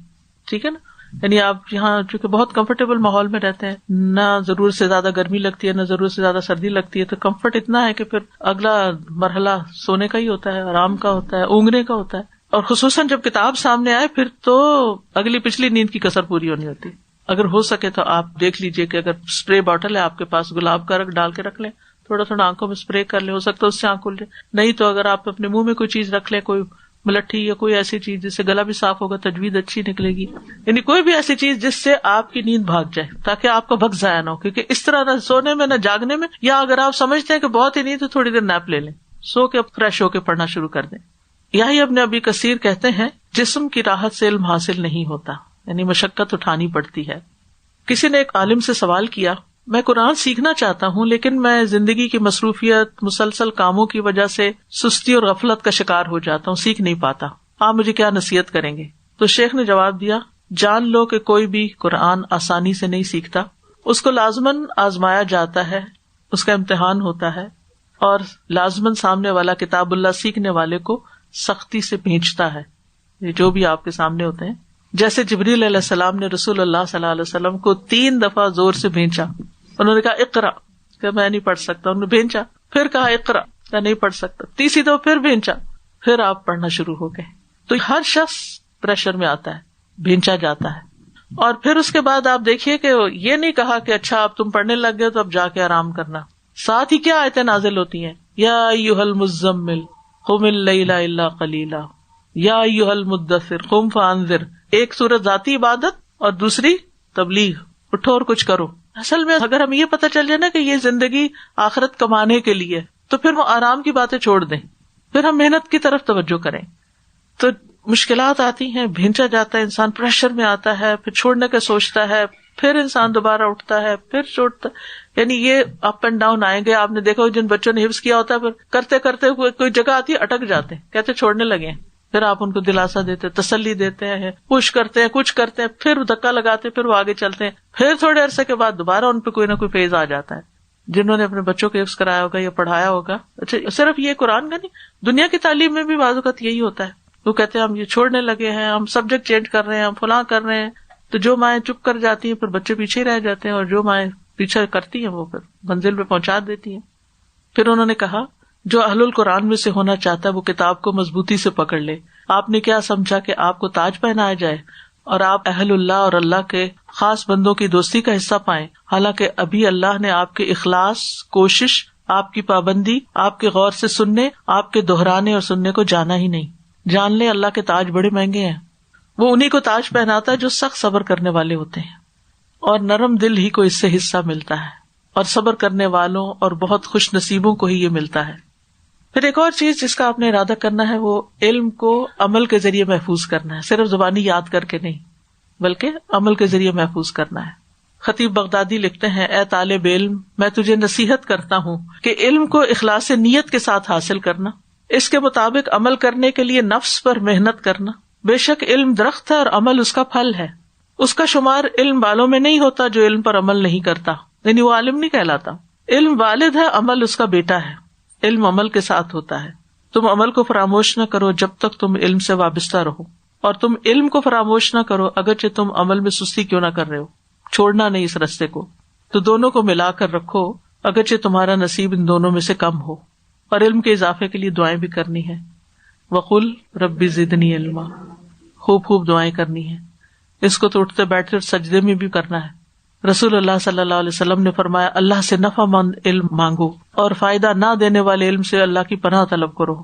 ٹھیک ہے نا؟ یعنی آپ یہاں چونکہ بہت کمفرٹیبل ماحول میں رہتے ہیں، نہ ضرورت سے زیادہ گرمی لگتی ہے، نہ ضرورت سے زیادہ سردی لگتی ہے، تو کمفرٹ اتنا ہے کہ پھر اگلا مرحلہ سونے کا ہی ہوتا ہے، آرام کا ہوتا ہے، اونگنے کا ہوتا ہے. اور خصوصاً جب کتاب سامنے آئے پھر تو اگلی پچھلی نیند کی کسر پوری ہونی ہوتی ہے. اگر ہو سکے تو آپ دیکھ لیجئے کہ اگر اسپرے باٹل ہے آپ کے پاس، گلاب کا ڈال کے رکھ لیں، تھوڑا تھوڑا آنکھوں میں اسپرے کر لیں، ہو سکتا ہے اس سے آنکھ کھل جائے. نہیں تو اگر آپ اپنے منہ میں کوئی چیز رکھ لیں، کوئی ملٹھی یا کوئی ایسی چیز جس سے گلا بھی صاف ہوگا، تجوید اچھی نکلے گی. یعنی کوئی بھی ایسی چیز جس سے آپ کی نیند بھاگ جائے، تاکہ آپ کا وقت ضائع نہ ہو. کیونکہ اس طرح نہ سونے میں نہ جاگنے میں، یا اگر آپ سمجھتے ہیں کہ بہت ہی نیند تو تھوڑی دیر نیپ لے لیں، سو کے فریش ہو کے پڑھنا شروع کر دیں. یہی ابن ابی کثیر کہتے ہیں جسم کی راحت سے علم حاصل نہیں ہوتا، یعنی مشقت اٹھانی پڑتی ہے. کسی نے ایک عالم سے سوال کیا، میں قرآن سیکھنا چاہتا ہوں لیکن میں زندگی کی مصروفیت، مسلسل کاموں کی وجہ سے سستی اور غفلت کا شکار ہو جاتا ہوں، سیکھ نہیں پاتا، آپ مجھے کیا نصیحت کریں گے؟ تو شیخ نے جواب دیا، جان لو کہ کوئی بھی قرآن آسانی سے نہیں سیکھتا، اس کو لازماً آزمایا جاتا ہے، اس کا امتحان ہوتا ہے، اور لازماً سامنے والا کتاب اللہ سیکھنے والے کو سختی سے بھینچتا ہے. یہ جو بھی آپ کے سامنے ہوتے ہیں، جیسے جبریل علیہ السلام نے رسول اللہ صلی اللہ علیہ وسلم کو 3 دفعہ زور سے بھینچا. انہوں نے کہا اقرا، کہ میں نہیں پڑھ سکتا، انہوں نے بھینچا، پھر کہا اقرا، میں نہیں پڑھ سکتا، تیسری دفعہ پھر بھینچا، پھر آپ پڑھنا شروع ہو گئے. تو ہر شخص پریشر میں آتا ہے، بھینچا جاتا ہے. اور پھر اس کے بعد آپ دیکھیے کہ یہ نہیں کہا کہ اچھا اب تم پڑھنے لگ گئے تو اب جا کے آرام کرنا. ساتھ ہی کیا آیتیں نازل ہوتی ہیں، یا ایھا المزمل قم اللیل الا قلیلا، یا ایھا المدثر قم فانذر. ایک صورت ذاتی عبادت اور دوسری تبلیغ، اٹھو اور کچھ کرو. اصل میں اگر ہمیں یہ پتہ چل جائے نا کہ یہ زندگی آخرت کمانے کے لیے، تو پھر وہ آرام کی باتیں چھوڑ دیں، پھر ہم محنت کی طرف توجہ کریں. تو مشکلات آتی ہیں، بھینچا جاتا ہے انسان، پریشر میں آتا ہے، پھر چھوڑنے کا سوچتا ہے، پھر انسان دوبارہ اٹھتا ہے، پھر چھوڑتا، یعنی یہ اپ اینڈ ڈاؤن آئیں گے. آپ نے دیکھا جن بچوں نے حفظ کیا ہوتا ہے پھر کرتے کرتے کوئی جگہ آتی ہے اٹک جاتے ہیں، کہتے چھوڑنے لگے ہیں. پھر آپ ان کو دلاسا دیتے، تسلی دیتے ہیں، پش کرتے ہیں، کچھ کرتے ہیں، پھر دھکا لگاتے ہیں، پھر وہ آگے چلتے ہیں. پھر تھوڑے عرصے کے بعد دوبارہ ان پہ کوئی نہ کوئی فیز آ جاتا ہے. جنہوں نے اپنے بچوں کو حفظ کرایا ہوگا یا پڑھایا ہوگا، اچھا صرف یہ قرآن کا نہیں، دنیا کی تعلیم میں بھی بعض اوقات یہی ہوتا ہے. وہ کہتے ہیں ہم یہ چھوڑنے لگے ہیں، ہم سبجیکٹ چینج کر رہے ہیں، ہم فلاں کر رہے ہیں. تو جو مائیں چپ کر جاتی ہیں پھر بچے پیچھے ہی رہ جاتے ہیں، اور جو مائیں پیچھے کرتی ہیں وہ پھر منزل پہ پہنچا دیتی ہیں. پھر انہوں نے کہا جو اہل القرآن میں سے ہونا چاہتا ہے وہ کتاب کو مضبوطی سے پکڑ لے. آپ نے کیا سمجھا کہ آپ کو تاج پہنایا جائے اور آپ اہل اللہ اور اللہ کے خاص بندوں کی دوستی کا حصہ پائیں، حالانکہ ابھی اللہ نے آپ کے اخلاص، کوشش، آپ کی پابندی، آپ کے غور سے سننے، آپ کے دہرانے اور سننے کو جانا ہی نہیں. جان لیں اللہ کے تاج بڑے مہنگے ہیں. وہ انہیں کو تاج پہناتا ہے جو سخت صبر کرنے والے ہوتے ہیں، اور نرم دل ہی کو اس سے حصہ ملتا ہے، اور صبر کرنے والوں اور بہت خوش نصیبوں کو ہی یہ ملتا ہے. پھر ایک اور چیز جس کا آپ نے ارادہ کرنا ہے وہ علم کو عمل کے ذریعے محفوظ کرنا ہے، صرف زبانی یاد کر کے نہیں بلکہ عمل کے ذریعے محفوظ کرنا ہے. خطیب بغدادی لکھتے ہیں، اے طالب علم، میں تجھے نصیحت کرتا ہوں کہ علم کو اخلاص نیت کے ساتھ حاصل کرنا، اس کے مطابق عمل کرنے کے لیے نفس پر محنت کرنا. بے شک علم درخت ہے اور عمل اس کا پھل ہے. اس کا شمار علم والوں میں نہیں ہوتا جو علم پر عمل نہیں کرتا، یعنی وہ عالم نہیں کہلاتا. علم والد ہے، عمل اس کا بیٹا ہے. علم عمل کے ساتھ ہوتا ہے. تم عمل کو فراموش نہ کرو جب تک تم علم سے وابستہ رہو، اور تم علم کو فراموش نہ کرو اگرچہ تم عمل میں سستی کیوں نہ کر رہے ہو. چھوڑنا نہیں اس رستے کو. تو دونوں کو ملا کر رکھو اگرچہ تمہارا نصیب ان دونوں میں سے کم ہو. اور علم کے اضافے کے لیے دعائیں بھی کرنی ہے. وقل ربی زدنی علما، خوب خوب دعائیں کرنی ہے. اس کو تو اٹھتے بیٹھتے سجدے میں بھی کرنا ہے. رسول اللہ صلی اللہ علیہ وسلم نے فرمایا، اللہ سے نفع مند علم مانگو اور فائدہ نہ دینے والے علم سے اللہ کی پناہ طلب کرو.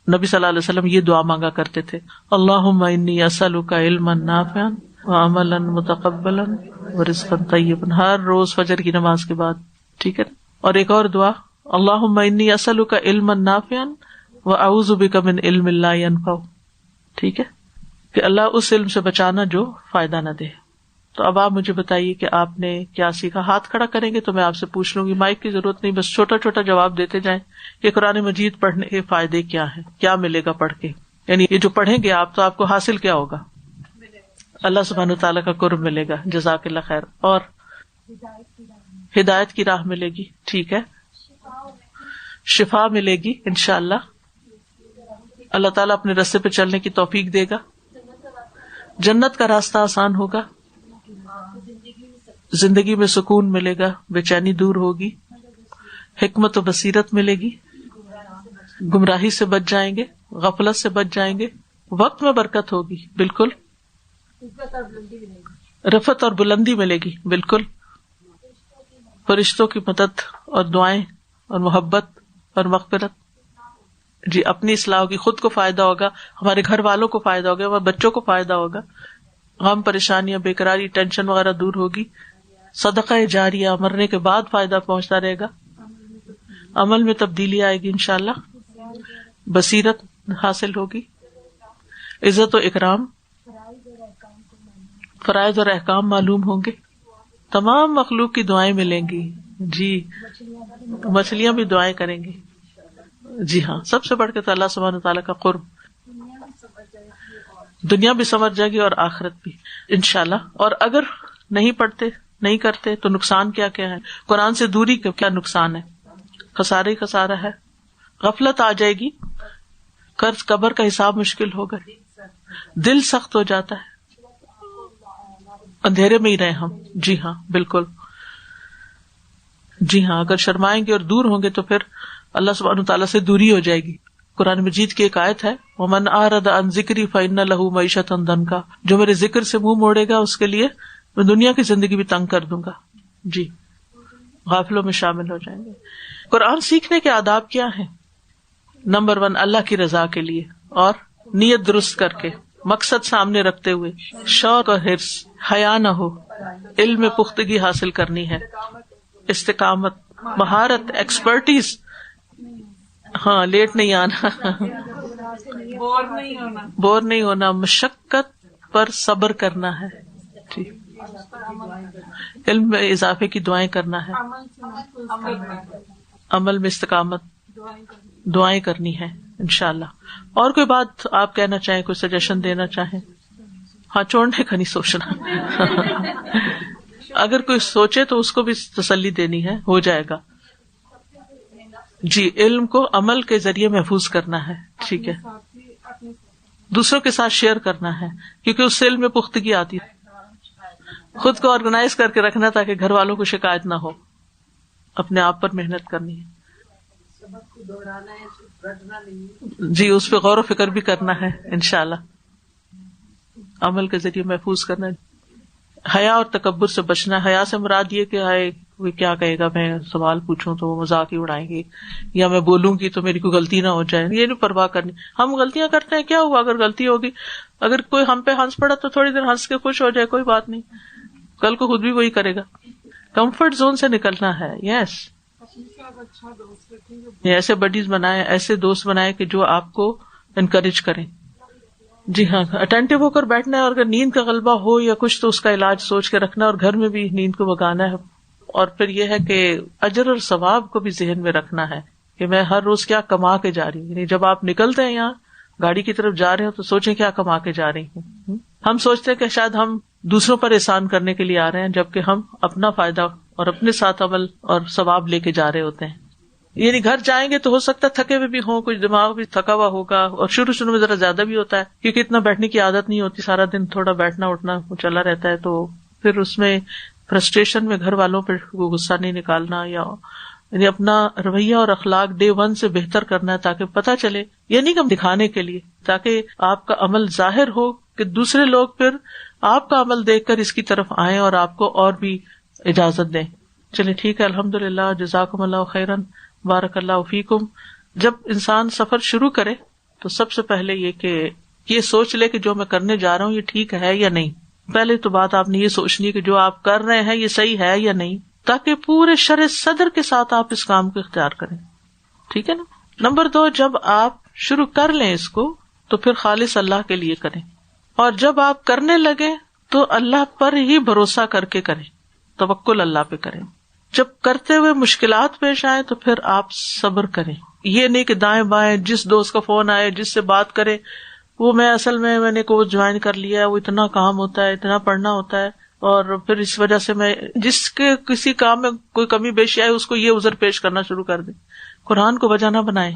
نبی صلی اللہ علیہ وسلم یہ دعا مانگا کرتے تھے، اللہم انی اسألک علما نافعا وعملا متقبلا ورزقا طیبا، ہر روز فجر کی نماز کے بعد. ٹھیک ہے. اور ایک اور دعا، اللہم انی اسألک علما نافعا واعوذ بک من علم لا ینفع. ٹھیک ہے، کہ اللہ اس علم سے بچانا جو فائدہ نہ دے. تو اب آپ مجھے بتائیے کہ آپ نے کیا سیکھا. ہاتھ کھڑا کریں گے تو میں آپ سے پوچھ لوں گی، مائک کی ضرورت نہیں، بس چھوٹا چھوٹا جواب دیتے جائیں کہ قرآن مجید پڑھنے کے فائدے کیا ہیں، کیا ملے گا پڑھ کے. یعنی یہ جو پڑھیں گے آپ تو آپ کو حاصل کیا ہوگا؟ اللہ سبحانہ تعالیٰ کا قرب ملے گا. جزاک اللہ خیر. اور ہدایت کی راہ ملے گی. ٹھیک ہے، شفا ملے گی انشاءاللہ. اللہ تعالیٰ اپنے راستے پہ چلنے کی توفیق دے گا. جنت کا راستہ آسان ہوگا. زندگی میں سکون ملے گا، بے چینی دور ہوگی. حکمت و بصیرت ملے گی. گمراہی سے بچ جائیں گے، غفلت سے بچ جائیں گے. وقت میں برکت ہوگی، بالکل. رفعت اور بلندی ملے گی، بالکل. فرشتوں کی مدد اور دعائیں اور محبت اور مغفرت. جی، اپنی اصلاح ہوگی، خود کو فائدہ ہوگا، ہمارے گھر والوں کو فائدہ ہوگا، ہمارے بچوں کو فائدہ ہوگا. غم، پریشانیاں، بےقراری، ٹینشن وغیرہ دور ہوگی. صدقہ جاریہ مرنے کے بعد فائدہ پہنچتا رہے گا. عمل میں تبدیلی آئے گی انشاءاللہ. بصیرت حاصل ہوگی. عزت و اکرام، فرائض اور احکام معلوم ہوں گے. تمام مخلوق کی دعائیں ملیں گی. جی، مچھلیاں بھی دعائیں کریں گی. جی ہاں، سب سے بڑھ کے تو اللہ سبحانہ تعالیٰ کا قرب. دنیا بھی سمجھ جائے گی اور آخرت بھی انشاءاللہ. اور اگر نہیں پڑھتے، نہیں کرتے تو نقصان کیا کیا ہے؟ قرآن سے دوری کا کیا نقصان ہے؟ خسارہ ہی خسارہ ہے. غفلت آ جائے گی، قرض قبر کا حساب مشکل ہوگا، دل سخت ہو جاتا ہے، اندھیرے میں ہی رہے ہم. جی ہاں بالکل. جی ہاں، اگر شرمائیں گے اور دور ہوں گے تو پھر اللہ سبحانہ تعالیٰ سے دوری ہو جائے گی. قرآن مجید کی ایک آیت ہے، وَمَنْ أَعْرَضَ عَنْ ذِكْرِي فَإِنَّ لَهُ مَعِيشَةً ضَنْكًا، جو میرے ذکر سے منہ موڑے گا اس کے لیے میں دنیا کی زندگی بھی تنگ کر دوں گا. جی، غافلوں میں شامل ہو جائیں گے. قرآن سیکھنے کے آداب کیا ہیں؟ نمبر 1، اللہ کی رضا کے لیے اور نیت درست کر کے، مقصد سامنے رکھتے ہوئے، شوق اور حرص، حیا نہ ہو، علم میں پختگی حاصل کرنی ہے، استقامت، مہارت، ایکسپرٹیز. ہاں، لیٹ نہیں آنا، بور نہیں ہونا، مشقت پر صبر کرنا ہے. ٹھیک، علم میں اضافے کی دعائیں کرنا ہے، عمل میں استقامت، دعائیں کرنی ہے انشاءاللہ. اور کوئی بات آپ کہنا چاہیں، کوئی سجیشن دینا چاہیں؟ ہاں، چھوڑنے کا نہیں سوچنا. اگر کوئی سوچے تو اس کو بھی تسلی دینی ہے، ہو جائے گا. جی، علم کو عمل کے ذریعے محفوظ کرنا ہے. ٹھیک ہے، دوسروں کے ساتھ شیئر کرنا ہے، کیونکہ اس سے علم میں پختگی آتی ہے. خود کو آرگنائز کر کے رکھنا تاکہ گھر والوں کو شکایت نہ ہو. اپنے آپ پر محنت کرنی ہے. جی، اس پہ غور و فکر بھی کرنا ہے انشاءاللہ. عمل کے ذریعے محفوظ کرنا ہے. حیا اور تکبر سے بچنا. حیا سے مراد یہ کہ ہائے کوئی کیا کہے گا، میں سوال پوچھوں تو وہ مذاق ہی اڑائیں گے، یا میں بولوں گی تو میری کوئی غلطی نہ ہو جائے. یہ نہیں پرواہ کرنی. ہم غلطیاں کرتے ہیں، کیا ہوا اگر غلطی ہوگی؟ اگر کوئی ہم پہ ہنس پڑا تو تھوڑی دیر ہنس کے خوش ہو جائے، کوئی بات نہیں، کل کو خود بھی وہی کرے گا. کمفرٹ زون سے نکلنا ہے. یس، ایسے بڈیز بنائے، ایسے دوست بنائے کہ جو آپ کو انکریج کریں. جی ہاں، اٹینٹو ہو کر بیٹھنا ہے، اور اگر نیند کا غلبہ ہو یا کچھ تو اس کا علاج سوچ کے رکھنا ہے، اور گھر میں بھی نیند کو بھگانا ہے. اور پھر یہ ہے کہ اجر اور ثواب کو بھی ذہن میں رکھنا ہے کہ میں ہر روز کیا کما کے جا رہی ہوں. یعنی جب آپ نکلتے ہیں یہاں گاڑی کی طرف جا رہے ہو تو سوچیں کیا کما کے جا رہی ہوں. ہم سوچتے ہیں کہ شاید ہم دوسروں پر احسان کرنے کے لیے آ رہے ہیں، جبکہ ہم اپنا فائدہ اور اپنے ساتھ عمل اور ثواب لے کے جا رہے ہوتے ہیں. یعنی گھر جائیں گے تو ہو سکتا ہے تھکے ہوئے بھی ہوں، کچھ دماغ بھی تھکا ہوا ہوگا، اور شروع میں ذرا زیادہ بھی ہوتا ہے کیونکہ اتنا بیٹھنے کی عادت نہیں ہوتی، سارا دن تھوڑا بیٹھنا اٹھنا چلا رہتا ہے. تو پھر اس میں فرسٹریشن میں گھر والوں پہ غصہ نہیں نکالنا، یا یعنی اپنا رویہ اور اخلاق ڈے 1 سے بہتر کرنا ہے تاکہ پتہ چلے، یہ نہیں کہ دکھانے کے لیے، تاکہ آپ کا عمل ظاہر ہو کہ دوسرے لوگ پھر آپ کا عمل دیکھ کر اس کی طرف آئیں اور آپ کو اور بھی اجازت دیں. چلے ٹھیک ہے، الحمدللہ، جزاکم اللہ خیرن، بارک اللہ فیکم. جب انسان سفر شروع کرے تو سب سے پہلے یہ کہ یہ سوچ لے کہ جو میں کرنے جا رہا ہوں یہ ٹھیک ہے یا نہیں. پہلے تو بات آپ نے یہ سوچنی ہے کہ جو آپ کر رہے ہیں یہ صحیح ہے یا نہیں، تاکہ پورے شرح صدر کے ساتھ آپ اس کام کو اختیار کریں. ٹھیک ہے نا. نمبر 2، جب آپ شروع کر لیں اس کو تو پھر خالص اللہ کے لیے کریں، اور جب آپ کرنے لگے تو اللہ پر ہی بھروسہ کر کے کریں، توکل اللہ پہ کریں. جب کرتے ہوئے مشکلات پیش آئے تو پھر آپ صبر کریں. یہ نہیں کہ دائیں بائیں جس دوست کا فون آئے جس سے بات کرے، وہ میں نے کورس جوائن کر لیا ہے، وہ اتنا کام ہوتا ہے، اتنا پڑھنا ہوتا ہے، اور پھر اس وجہ سے میں جس کے کسی کام میں کوئی کمی بیشی آئے اس کو یہ عذر پیش کرنا شروع کر دیں. قرآن کو وجہ نہ بنائیں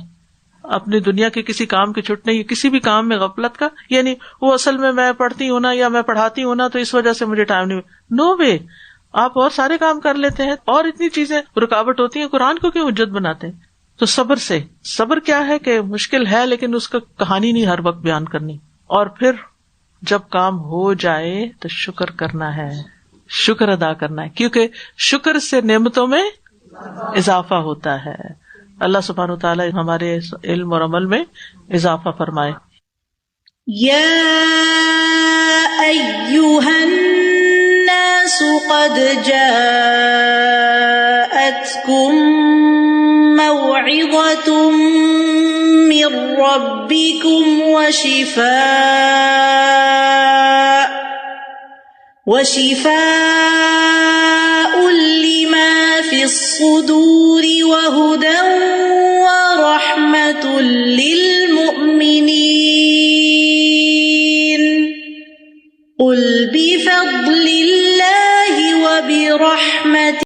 اپنی دنیا کے کسی کام کے چھٹنے یا کسی بھی کام میں غفلت کا. یعنی وہ اصل میں پڑھتی ہوں نا یا میں پڑھاتی ہوں نا تو اس وجہ سے مجھے ٹائم نہیں. نو وے، آپ اور سارے کام کر لیتے ہیں اور اتنی چیزیں رکاوٹ ہوتی ہیں، قرآن کو کیوں حجت بناتے ہیں؟ تو صبر کیا ہے کہ مشکل ہے لیکن اس کا کہانی نہیں ہر وقت بیان کرنی. اور پھر جب کام ہو جائے تو شکر کرنا ہے، شکر ادا کرنا ہے، کیونکہ شکر سے نعمتوں میں اضافہ ہوتا ہے. اللہ سبحانہ و تعالیٰ ہمارے علم اور عمل میں اضافہ فرمائے. یا ایھا الناس قد جاءتکم موعظۃ من ربکم وشفاء لما فی الصدور وہدی ورحمۃ للمؤمنین. قل بفضل اللہ وبرحمتہ